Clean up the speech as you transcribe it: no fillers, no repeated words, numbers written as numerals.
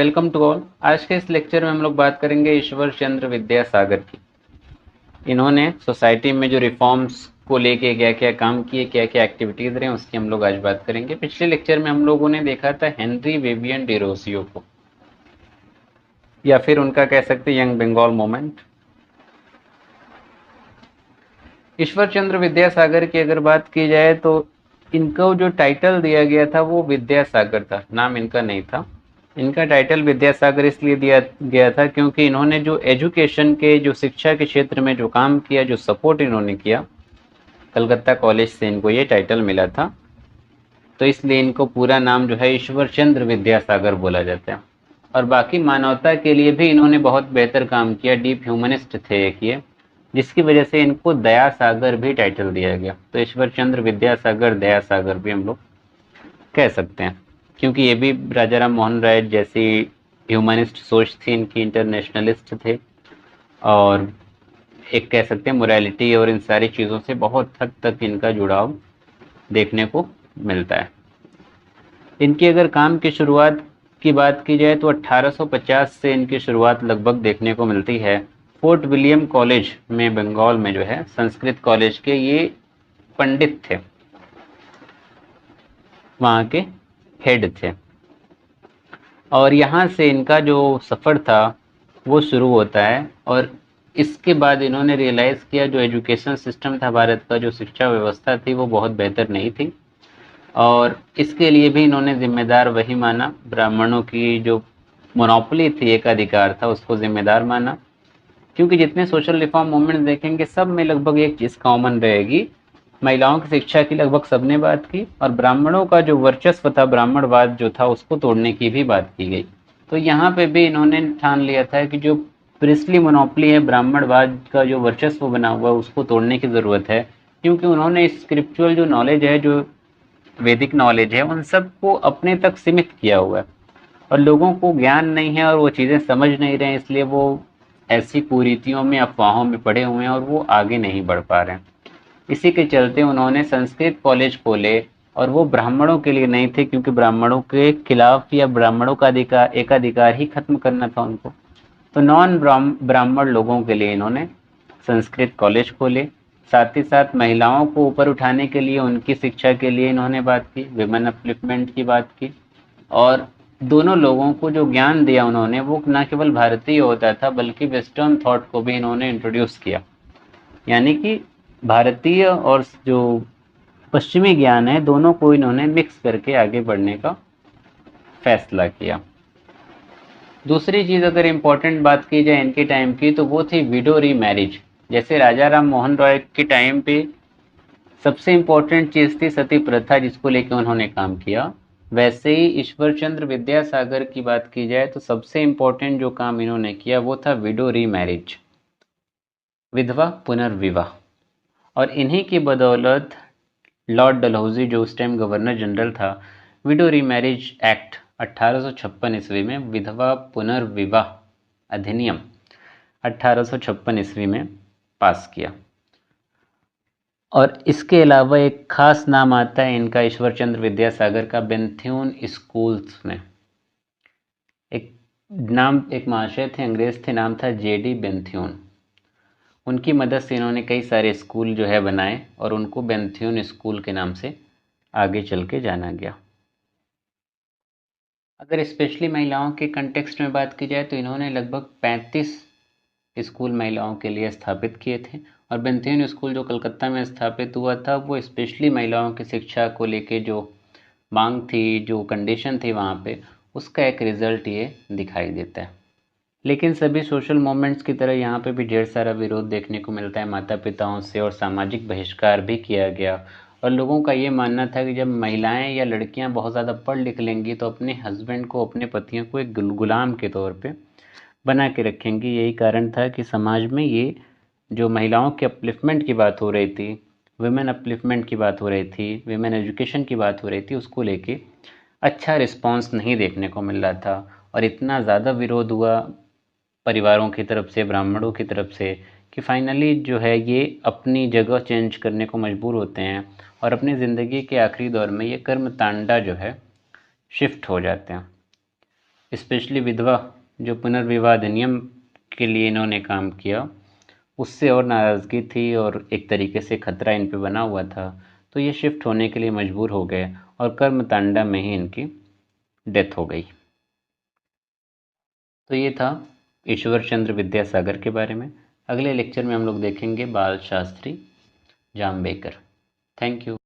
Welcome to all. आज के इस लेक्चर में हम लोग बात करेंगे ईश्वर चंद्र विद्यासागर की। इन्होंने सोसाइटी में जो रिफॉर्म्स को लेके क्या क्या काम किए, क्या क्या एक्टिविटीज रहे, उसकी हम लोग आज बात करेंगे। पिछले लेक्चर में हम लोगों ने देखा था हेनरी विवियन डिरोजियो को, या फिर उनका कह सकते हैं यंग बंगाल मूवमेंट। ईश्वर चंद्र विद्यासागर की अगर बात की जाए तो इनको जो टाइटल दिया गया था वो विद्यासागर था, नाम इनका नहीं था। इनका टाइटल विद्यासागर इसलिए दिया गया था क्योंकि इन्होंने जो एजुकेशन के, जो शिक्षा के क्षेत्र में जो काम किया, जो सपोर्ट इन्होंने किया, कलकत्ता कॉलेज से इनको ये टाइटल मिला था। तो इसलिए इनको पूरा नाम जो है ईश्वर चंद्र विद्यासागर बोला जाता है। और बाकी मानवता के लिए भी इन्होंने बहुत बेहतर काम किया, डीप ह्यूमनिस्ट थे एक ये, जिसकी वजह से इनको दया सागर भी टाइटल दिया गया। तो ईश्वर चंद्र विद्यासागर दया सागर भी हम लोग कह सकते हैं, क्योंकि ये भी राजा राम मोहन राय जैसी ह्यूमनिस्ट सोच थी इनकी, इंटरनेशनलिस्ट थे, और एक कह सकते हैं मोरालिटी और इन सारी चीज़ों से बहुत हद तक इनका जुड़ाव देखने को मिलता है। इनकी अगर काम की शुरुआत की बात की जाए तो 1850 से इनकी शुरुआत लगभग देखने को मिलती है। फोर्ट विलियम कॉलेज में, बंगाल में जो है, संस्कृत कॉलेज के ये पंडित थे, वहाँ के हेड थे। और यहाँ से इनका जो सफ़र था वो शुरू होता है। और इसके बाद इन्होंने रियलाइज़ किया जो एजुकेशन सिस्टम था भारत का, जो शिक्षा व्यवस्था थी, वो बहुत बेहतर नहीं थी। और इसके लिए भी इन्होंने जिम्मेदार वही माना, ब्राह्मणों की जो मोनोपोली थी, एकाधिकार था, उसको जिम्मेदार माना। क्योंकि जितने सोशल रिफॉर्म मूवमेंट देखेंगे सब में लगभग एक चीज़ कॉमन रहेगी, महिलाओं की शिक्षा की लगभग सबने बात की, और ब्राह्मणों का जो वर्चस्व था, ब्राह्मणवाद जो था, उसको तोड़ने की भी बात की गई। तो यहाँ पे भी इन्होंने ठान लिया था कि जो प्रिस्ली मोनोपोली है, ब्राह्मणवाद का जो वर्चस्व बना हुआ है, उसको तोड़ने की ज़रूरत है। क्योंकि उन्होंने स्क्रिप्चुअल जो नॉलेज है, जो वैदिक नॉलेज है, उन सबको अपने तक सीमित किया हुआ है, और लोगों को ज्ञान नहीं है और वो चीज़ें समझ नहीं रहे हैं, इसलिए वो ऐसी कुरीतियों में, अफवाहों में पड़े हुए हैं और वो आगे नहीं बढ़ पा रहे हैं। इसी के चलते उन्होंने संस्कृत कॉलेज खोले, और वो ब्राह्मणों के लिए नहीं थे, क्योंकि ब्राह्मणों के खिलाफ या ब्राह्मणों का अधिकार, एकाधिकार ही खत्म करना था उनको। तो नॉन ब्राह्मण लोगों के लिए इन्होंने संस्कृत कॉलेज खोले। साथ ही साथ महिलाओं को ऊपर उठाने के लिए, उनकी शिक्षा के लिए इन्होंने बात की, विमेन अपलिफ्टमेंट की बात की। और दोनों लोगों को जो ज्ञान दिया उन्होंने, वो न केवल भारतीय होता था बल्कि वेस्टर्न थॉट को भी इन्होंने इंट्रोड्यूस किया। यानी कि भारतीय और जो पश्चिमी ज्ञान है, दोनों को इन्होंने मिक्स करके आगे बढ़ने का फैसला किया। दूसरी चीज़ अगर इम्पोर्टेंट बात की जाए इनके टाइम की, तो वो थी विडो री मैरिज। जैसे राजा राम मोहन रॉय के टाइम पे सबसे इम्पोर्टेंट चीज़ थी सती प्रथा, जिसको लेकर उन्होंने काम किया, वैसे ही ईश्वर चंद्र विद्यासागर की बात की जाए तो सबसे इम्पोर्टेंट जो काम इन्होंने किया वो था विडो री मैरिज, विधवा पुनर्विवाह। और इन्हीं की बदौलत लॉर्ड डलहौजी, जो उस टाइम गवर्नर जनरल था, विडो री मैरिज एक्ट 1856 ईस्वी में, विधवा पुनर्विवाह अधिनियम 1856 ईस्वी में पास किया। और इसके अलावा एक खास नाम आता है इनका, ईश्वर चंद्र विद्यासागर का, बेंथ्यून स्कूल्स में। एक नाम, एक महाशय थे, अंग्रेज थे, नाम था जेडी बेंथ्यून। उनकी मदद से इन्होंने कई सारे स्कूल जो है बनाए, और उनको बेंथ्यून स्कूल के नाम से आगे चल के जाना गया। अगर स्पेशली महिलाओं के कंटेक्स्ट में बात की जाए तो इन्होंने लगभग 35 स्कूल महिलाओं के लिए स्थापित किए थे। और बेंथ्यून स्कूल जो कलकत्ता में स्थापित हुआ था, वो स्पेशली महिलाओं की शिक्षा को लेके जो मांग थी, जो कंडीशन थी वहाँ पे, उसका एक रिजल्ट ये दिखाई देता है। लेकिन सभी सोशल मूवमेंट्स की तरह यहाँ पे भी ढेर सारा विरोध देखने को मिलता है माता पिताओं से, और सामाजिक बहिष्कार भी किया गया। और लोगों का ये मानना था कि जब महिलाएं या लड़कियां बहुत ज़्यादा पढ़ लिख लेंगी तो अपने हस्बैंड को, अपने पतियों को एक गुलाम के तौर पे बना के रखेंगी। यही कारण था कि समाज में ये जो महिलाओं के अपलिफ्टमेंट की बात हो रही थी, विमेन अपलिफ्टमेंट की बात हो रही थी, विमेन एजुकेशन की बात हो रही थी, उसको लेके अच्छा रिस्पांस नहीं देखने को मिल रहा था। और इतना ज़्यादा विरोध हुआ परिवारों की तरफ से, ब्राह्मणों की तरफ से, कि फाइनली जो है ये अपनी जगह चेंज करने को मजबूर होते हैं, और अपनी ज़िंदगी के आखिरी दौर में ये कर्म तांडा जो है शिफ्ट हो जाते हैं। स्पेशली विधवा जो पुनर्विवाह अधिनियम के लिए इन्होंने काम किया, उससे और नाराज़गी थी और एक तरीके से खतरा इन पे बना हुआ था, तो ये शिफ्ट होने के लिए मजबूर हो गए और कर्मतांडा में ही इनकी डेथ हो गई। तो ये था ईश्वर चंद्र विद्यासागर के बारे में। अगले लेक्चर में हम लोग देखेंगे बाल शास्त्री जाम्बेकर। Thank you.